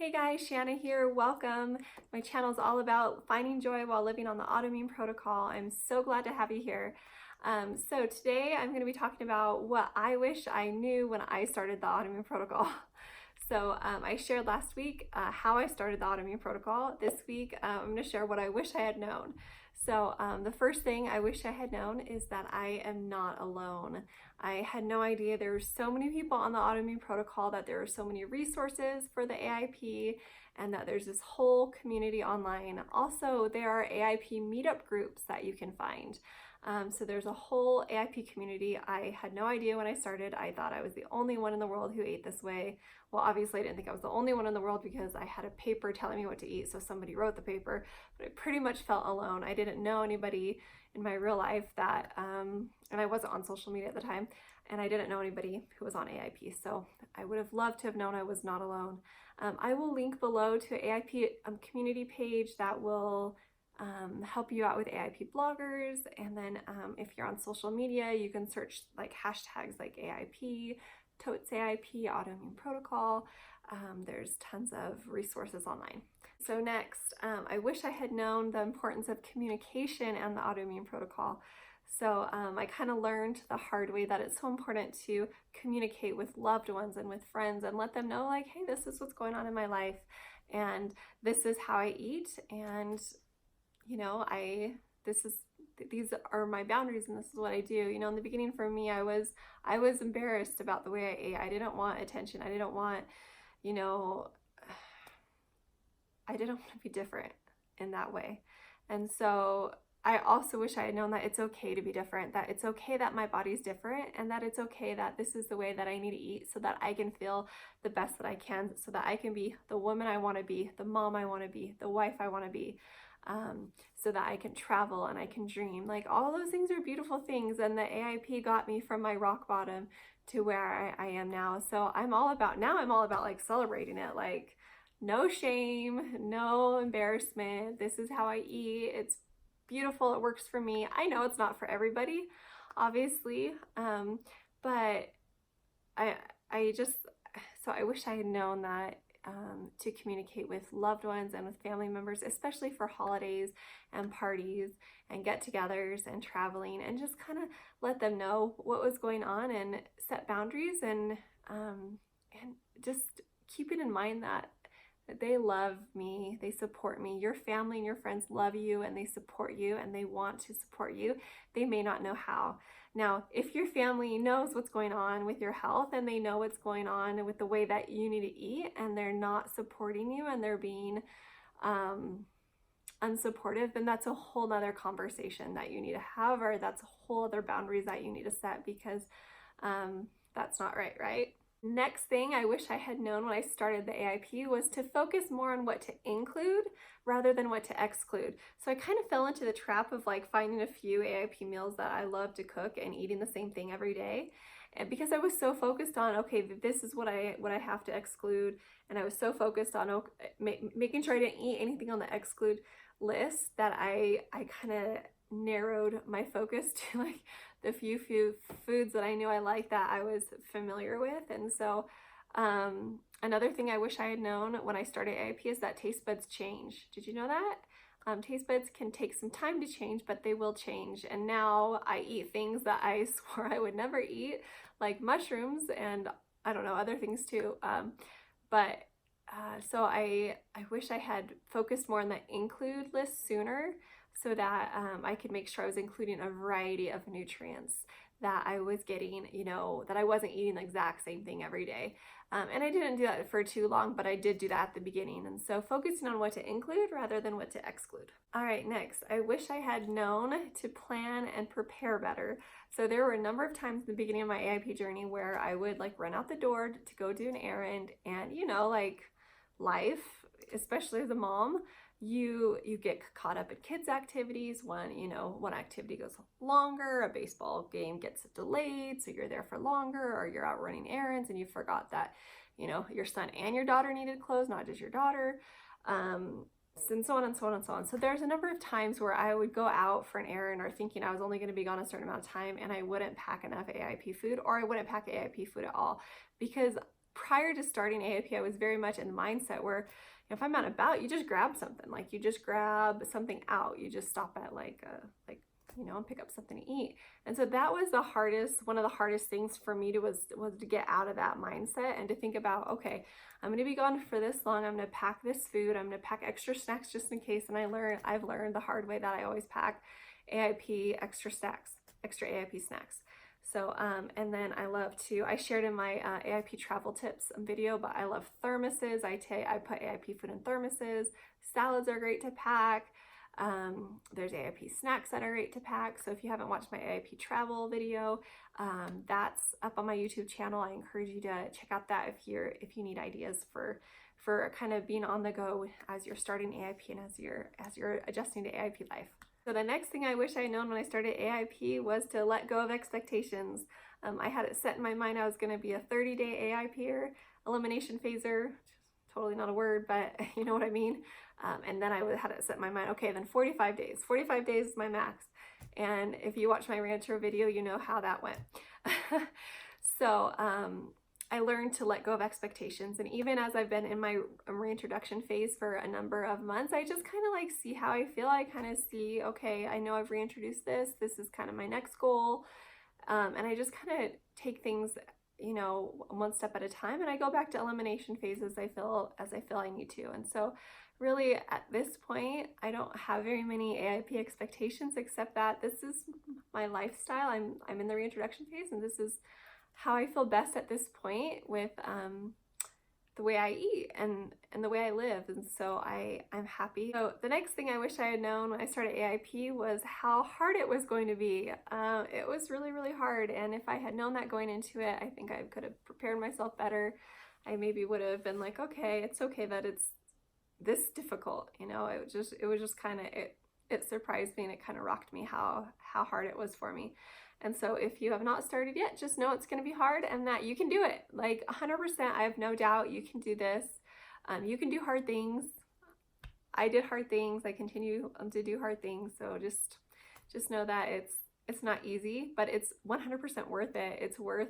Hey guys, Shanna here. Welcome. My channel is all about finding joy while living on the autoimmune protocol. I'm so glad to have you here. So today I'm going to be talking about what I wish I knew when I started the autoimmune protocol. So I shared last week how I started the autoimmune protocol. This week I'm going to share what I wish I had known. So the first thing I wish I had known is that I am not alone. I had no idea there were so many people on the autoimmune protocol, that there are so many resources for the AIP, and that there's this whole community online. Also, there are AIP meetup groups that you can find. So there's a whole AIP community. I had no idea when I started. I thought I was the only one in the world who ate this way. Well, obviously I didn't think I was the only one in the world because I had a paper telling me what to eat, so somebody wrote the paper, but I pretty much felt alone. I didn't know anybody in my real life that, and I wasn't on social media at the time, and I didn't know anybody who was on AIP, so I would have loved to have known I was not alone. I will link below to an AIP community page that will help you out with AIP bloggers, and then if you're on social media, you can search like hashtags like AIP, Totes AIP, Autoimmune Protocol. There's tons of resources online. So next, I wish I had known the importance of communication and the autoimmune protocol. So I kind of learned the hard way that it's so important to communicate with loved ones and with friends and let them know, like, hey, this is what's going on in my life, and this is how I eat, and you know, these are my boundaries, and this is what I do. You know, in the beginning for me, I was embarrassed about the way I ate. I didn't want attention. I didn't want, you know, I didn't want to be different in that way. And so I also wish I had known that it's okay to be different, that it's okay that my body's different, and that it's okay that this is the way that I need to eat so that I can feel the best that I can, so that I can be the woman I want to be, the mom I want to be, the wife I want to be. So that I can travel and I can dream. Like, all those things are beautiful things, and the AIP got me from my rock bottom to where I am now. So I'm all about like celebrating it, like no shame, no embarrassment. This is how I eat. It's beautiful. It works for me. I know it's not for everybody, obviously, but I wish I had known that to communicate with loved ones and with family members, especially for holidays and parties and get-togethers and traveling, and just kind of let them know what was going on and set boundaries, and just keeping in mind that they love me, they support me. Your family and your friends love you, and they support you, and they want to support you. They may not know how. Now, if your family knows what's going on with your health, and they know what's going on with the way that you need to eat, and they're not supporting you, and they're being unsupportive, then that's a whole nother conversation that you need to have, or that's a whole other boundaries that you need to set, because that's not right, right? Next thing I wish I had known when I started the AIP was to focus more on what to include rather than what to exclude. So I kind of fell into the trap of like finding a few AIP meals that I love to cook and eating the same thing every day. And because I was so focused on, okay, this is what I have to exclude, and I was so focused on making sure I didn't eat anything on the exclude list, that I kind of narrowed my focus to like the few foods that I knew I liked, that I was familiar with. And so another thing I wish I had known when I started AIP is that taste buds change. Did you know that? Taste buds can take some time to change, but they will change. And now I eat things that I swore I would never eat, like mushrooms, and I don't know, other things too. So I wish I had focused more on the include list sooner, so that I could make sure I was including a variety of nutrients, that I was getting, you know, that I wasn't eating the exact same thing every day. And I didn't do that for too long, but I did do that at the beginning. And so focusing on what to include rather than what to exclude. All right, next, I wish I had known to plan and prepare better. So there were a number of times in the beginning of my AIP journey where I would like run out the door to go do an errand, and you know, like life, especially as a mom, you get caught up in kids' activities. One activity goes longer, a baseball game gets delayed, so you're there for longer, or you're out running errands and you forgot that, you know, your son and your daughter needed clothes, not just your daughter, and so on and so on and so on. So there's a number of times where I would go out for an errand, or thinking I was only going to be gone a certain amount of time, and I wouldn't pack enough AIP food, or I wouldn't pack AIP food at all, because prior to starting AIP, I was very much in the mindset where if I'm out and about, you just grab something. Like you just grab something out. You just stop at and pick up something to eat. And so that was one of the hardest things for me was to get out of that mindset and to think about, okay, I'm going to be gone for this long. I'm going to pack this food. I'm going to pack extra snacks just in case. And I've learned the hard way that I always pack AIP extra AIP snacks. So, and then I shared in my AIP travel tips video, but I love thermoses. I put AIP food in thermoses. Salads are great to pack. There's AIP snacks that are great to pack. So if you haven't watched my AIP travel video, that's up on my YouTube channel. I encourage you to check out that if you need ideas for kind of being on the go as you're starting AIP and as you're adjusting to AIP life. So the next thing I wish I had known when I started AIP was to let go of expectations. I had it set in my mind I was going to be a 30-day AIPer, elimination phaser, totally not a word, but you know what I mean. And then I had it set in my mind, okay, then 45 days. 45 days is my max. And if you watch my rancher video, you know how that went. So I learned to let go of expectations. And even as I've been in my reintroduction phase for a number of months, I just kind of like see how I feel. I kind of see, okay, I know I've reintroduced this. This is kind of my next goal. And I just kind of take things, one step at a time. And I go back to elimination phase as I feel I need to. And so really at this point, I don't have very many AIP expectations, except that this is my lifestyle. I'm in the reintroduction phase, and this is how I feel best at this point with the way I eat and the way I live. And so I'm happy. So the next thing I wish I had known when I started AIP was how hard it was going to be. It was really, really hard. And if I had known that going into it, I think I could have prepared myself better. I maybe would have been like, okay, it's okay that it's this difficult. It was just kind of, it surprised me, and it kind of rocked me how hard it was for me. And so if you have not started yet, just know it's going to be hard and that you can do it. Like 100%, I have no doubt you can do this. You can do hard things. I did hard things. I continue to do hard things. So just know that it's not easy, but it's 100% worth it. It's worth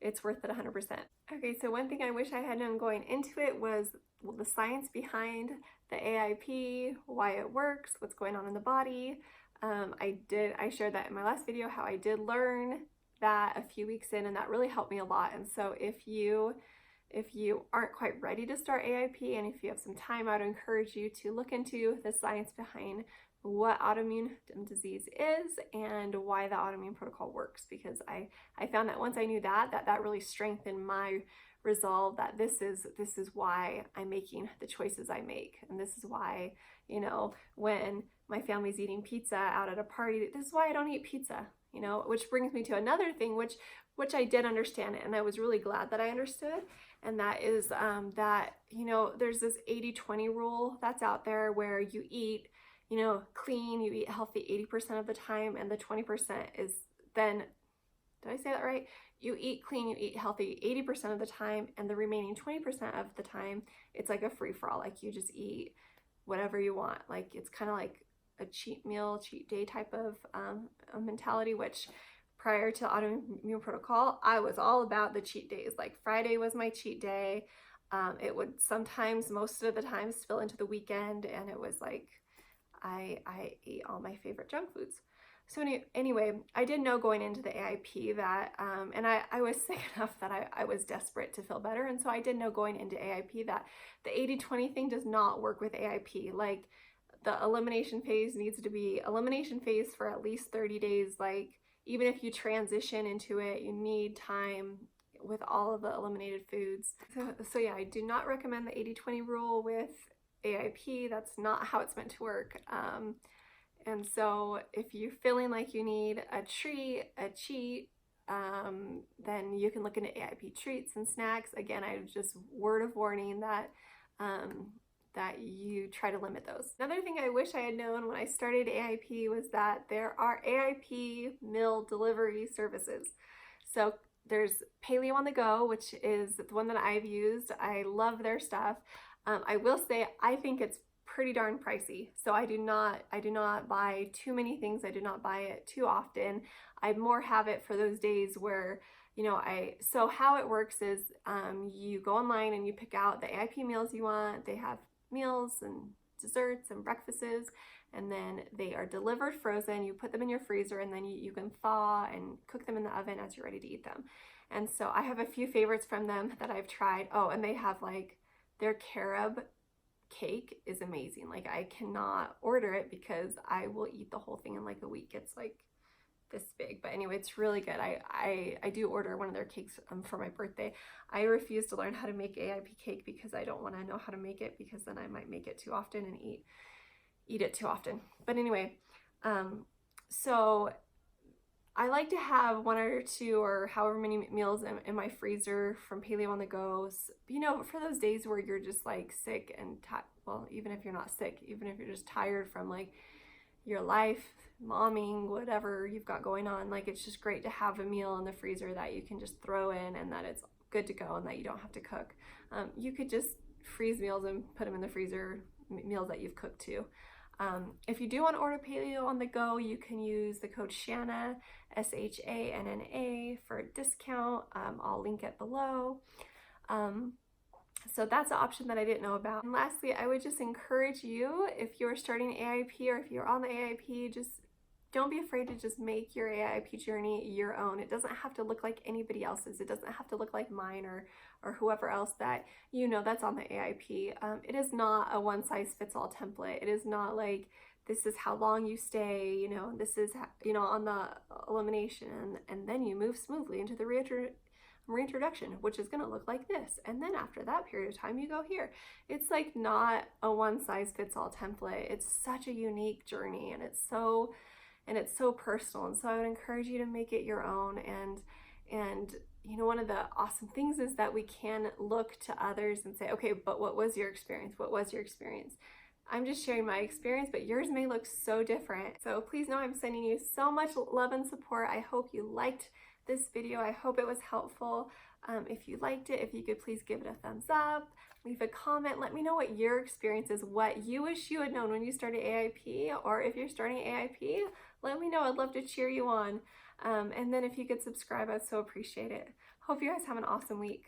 it 100%. Okay, so one thing I wish I had known going into it was the science behind the AIP, why it works, what's going on in the body. I shared that in my last video, how I did learn that a few weeks in, and that really helped me a lot. And so if you aren't quite ready to start AIP, and if you have some time, I would encourage you to look into the science behind what autoimmune disease is and why the autoimmune protocol works, because I found that once I knew that really strengthened my resolve that this is why I'm making the choices I make. And this is why, when my family's eating pizza out at a party, this is why I don't eat pizza, which brings me to another thing, which I did understand it, and I was really glad that I understood. And that is that, there's this 80-20 rule that's out there where you eat, clean, you eat healthy 80% of the time, and the 20% is then, did I say that right? You eat clean, you eat healthy 80% of the time, and the remaining 20% of the time, it's like a free-for-all. Like you just eat whatever you want. Like it's kind of like a cheat meal, cheat day type of mentality, which prior to autoimmune protocol, I was all about the cheat days. Like Friday was my cheat day. It would sometimes, most of the time, spill into the weekend, and it was like I ate all my favorite junk foods. So anyway, I did know going into the AIP that, and I was sick enough that I was desperate to feel better. And so I did know going into AIP that the 80-20 thing does not work with AIP. Like the elimination phase needs to be elimination phase for at least 30 days. Like even if you transition into it, you need time with all of the eliminated foods. So yeah, I do not recommend the 80-20 rule with AIP. That's not how it's meant to work. And so if you're feeling like you need a cheat, then you can look into AIP treats and snacks. Again, I just word of warning that that you try to limit those. Another thing I wish I had known when I started AIP was that there are AIP Meal delivery services. So there's Paleo on the go, which is the one that I've used. I love their stuff. I will say I think it's pretty darn pricey. So I do not buy too many things. I do not buy it too often. I more have it for those days where, So how it works is you go online and you pick out the AIP meals you want. They have meals and desserts and breakfasts, and then they are delivered frozen. You put them in your freezer, and then you can thaw and cook them in the oven as you're ready to eat them. And so I have a few favorites from them that I've tried. Oh, and they have like their carob cake is amazing. Like, I cannot order it because I will eat the whole thing in like a week. It's like this big, but anyway, it's really good. I do order one of their cakes for my birthday. I refuse to learn how to make AIP cake because I don't want to know how to make it, because then I might make it too often and eat it too often. But anyway, so I like to have 1 or 2 or however many meals in my freezer from Paleo on the go. For those days where you're just like sick and well, even if you're not sick, even if you're just tired from like your life, momming, whatever you've got going on, like, it's just great to have a meal in the freezer that you can just throw in and that it's good to go and that you don't have to cook. You could just freeze meals and put them in the freezer, meals that you've cooked too. If you do want to order Paleo on the go, you can use the code Shanna, SHANNA, for a discount. I'll link it below. So that's an option that I didn't know about. And lastly, I would just encourage you, if you're starting AIP or if you're on the AIP, just don't be afraid to just make your AIP journey your own. It doesn't have to look like anybody else's. It doesn't have to look like mine or whoever else that that's on the AIP. It is not a one-size-fits-all template. It is not like this is how long you stay, this is, on the elimination, and then you move smoothly into the reintroduction, which is going to look like this, and then after that period of time you go here. It's like not a one-size-fits-all template. It's such a unique journey, and it's so personal, and so I would encourage you to make it your own. And one of the awesome things is that we can look to others and say, okay, but what was your experience? What was your experience? I'm just sharing my experience, but yours may look so different. So please know I'm sending you so much love and support. I hope you liked this video. I hope it was helpful. If you liked it, if you could please give it a thumbs up, leave a comment, let me know what your experience is, what you wish you had known when you started AIP, or if you're starting AIP, let me know. I'd love to cheer you on. And then if you could subscribe, I'd so appreciate it. Hope you guys have an awesome week.